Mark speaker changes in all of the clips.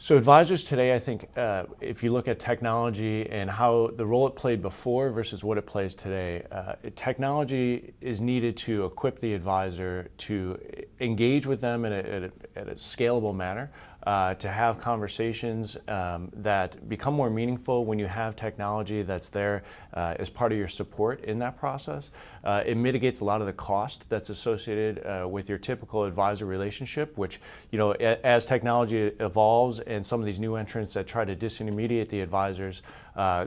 Speaker 1: So advisors today, I think, if you look at technology and how the role it played before versus what it plays today, technology is needed to equip the advisor to engage with them in a scalable manner, to have conversations that become more meaningful when you have technology that's there as part of your support in that process. It mitigates a lot of the cost that's associated with your typical advisor relationship, which, as technology evolves and some of these new entrants that try to disintermediate the advisors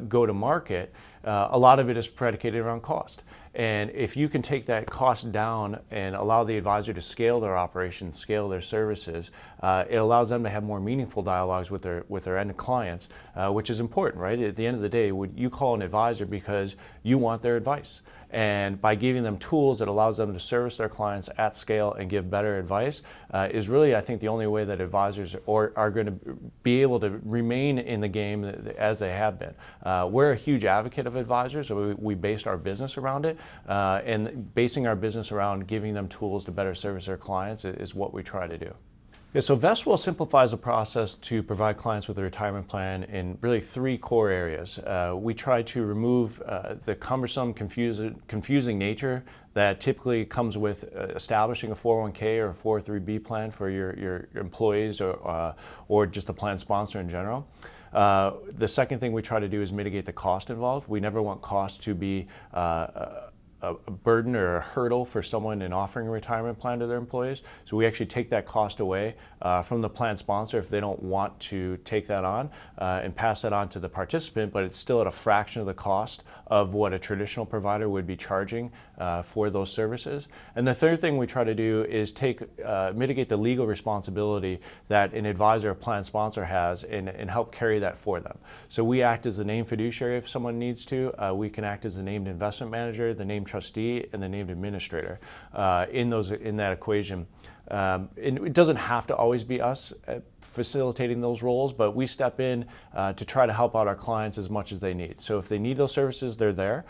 Speaker 1: go to market, a lot of it is predicated around cost. And if you can take that cost down and allow the advisor to scale their operations, scale their services, it allows them to have more meaningful dialogues with their end clients, which is important, right? At the end of the day, you call an advisor because you want their advice. And by giving them tools that allows them to service their clients at scale and give better advice is really, I think, the only way that advisors are going to be able to remain in the game as they have been. We're a huge advocate of advisors, so we based our business around it, and basing our business around giving them tools to better service their clients is what we try to do. Yeah, so Vestwell simplifies the process to provide clients with a retirement plan in really three core areas. We try to remove the cumbersome, confusing nature that typically comes with establishing a 401k or a 403b plan for your employees or just a plan sponsor in general. The second thing we try to do is mitigate the cost involved. We never want cost to be a burden or a hurdle for someone in offering a retirement plan to their employees. So we actually take that cost away from the plan sponsor if they don't want to take that on and pass that on to the participant, but it's still at a fraction of the cost of what a traditional provider would be charging for those services. And the third thing we try to do is mitigate the legal responsibility that an advisor or plan sponsor has and help carry that for them. So we act as the named fiduciary if someone needs to. We can act as the named investment manager, the named trustee, and the named administrator in that equation. And it doesn't have to always be us facilitating those roles, but we step in to try to help out our clients as much as they need. So if they need those services, they're there.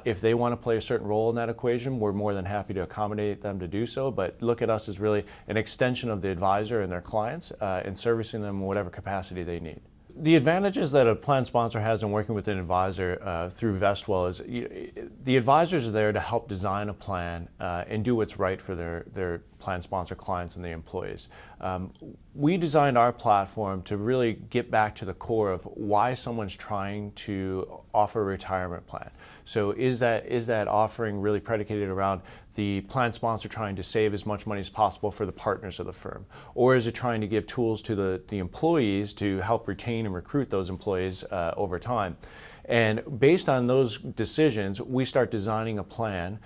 Speaker 1: If they want to play a certain role in that equation, we're more than happy to accommodate them to do so, but look at us as really an extension of the advisor and their clients and servicing them in whatever capacity they need. The advantages that a plan sponsor has in working with an advisor through Vestwell is the advisors are there to help design a plan and do what's right for their plan sponsor clients and the employees. We designed our platform to really get back to the core of why someone's trying to offer a retirement plan. So is that offering really predicated around the plan sponsor trying to save as much money as possible for the partners of the firm? Or is it trying to give tools to the employees to help retain and recruit those employees over time? And based on those decisions, we start designing a plan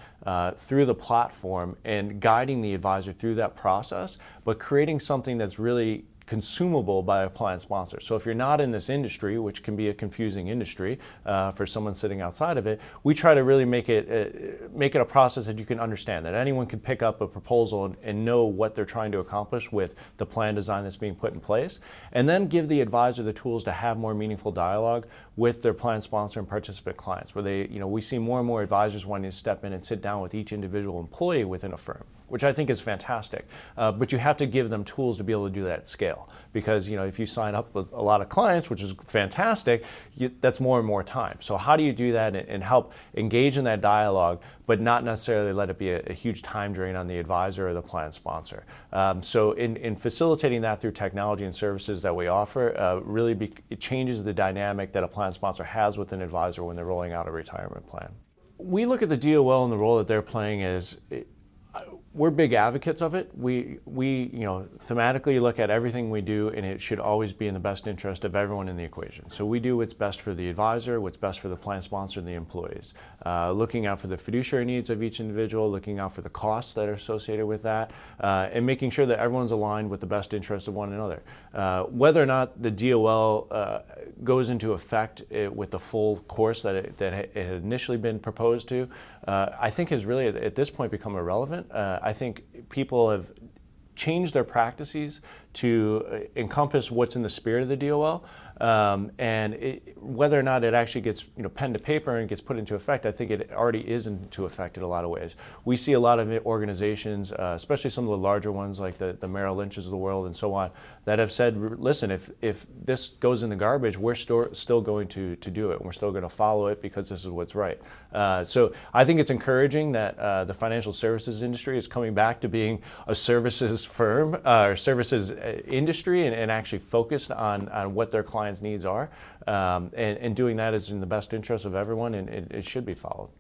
Speaker 1: through the platform and guiding the advisor through that process, but creating something that's really consumable by a plan sponsor. So if you're not in this industry, which can be a confusing industry for someone sitting outside of it, we try to really make it a process that you can understand, that anyone can pick up a proposal and know what they're trying to accomplish with the plan design that's being put in place, and then give the advisor the tools to have more meaningful dialogue with their plan sponsor and participant clients, where we see more and more advisors wanting to step in and sit down with each individual employee within a firm, which I think is fantastic. But you have to give them tools to be able to do that at scale. Because if you sign up with a lot of clients, which is fantastic, that's more and more time. So how do you do that and help engage in that dialogue, but not necessarily let it be a huge time drain on the advisor or the plan sponsor? So in facilitating that through technology and services that we offer, it changes the dynamic that a plan sponsor has with an advisor when they're rolling out a retirement plan. We look at the DOL and the role that they're playing as we're big advocates of it. We thematically look at everything we do, and it should always be in the best interest of everyone in the equation. So we do what's best for the advisor, what's best for the plan sponsor and the employees, looking out for the fiduciary needs of each individual, looking out for the costs that are associated with that, and making sure that everyone's aligned with the best interest of one another. Whether or not the DOL goes into effect with the full course that it had initially been proposed to, I think has really at this point become irrelevant. I think people have changed their practices to encompass what's in the spirit of the DOL. Whether or not it actually gets pen to paper and gets put into effect, I think it already is into effect in a lot of ways. We see a lot of organizations, especially some of the larger ones like the Merrill Lynch's of the world and so on, that have said, listen, if this goes in the garbage, we're still going to do it. We're still going to follow it because this is what's right. So I think it's encouraging that the financial services industry is coming back to being a services firm or services industry and actually focused on what their clients' needs are. And doing that is in the best interest of everyone, and it should be followed.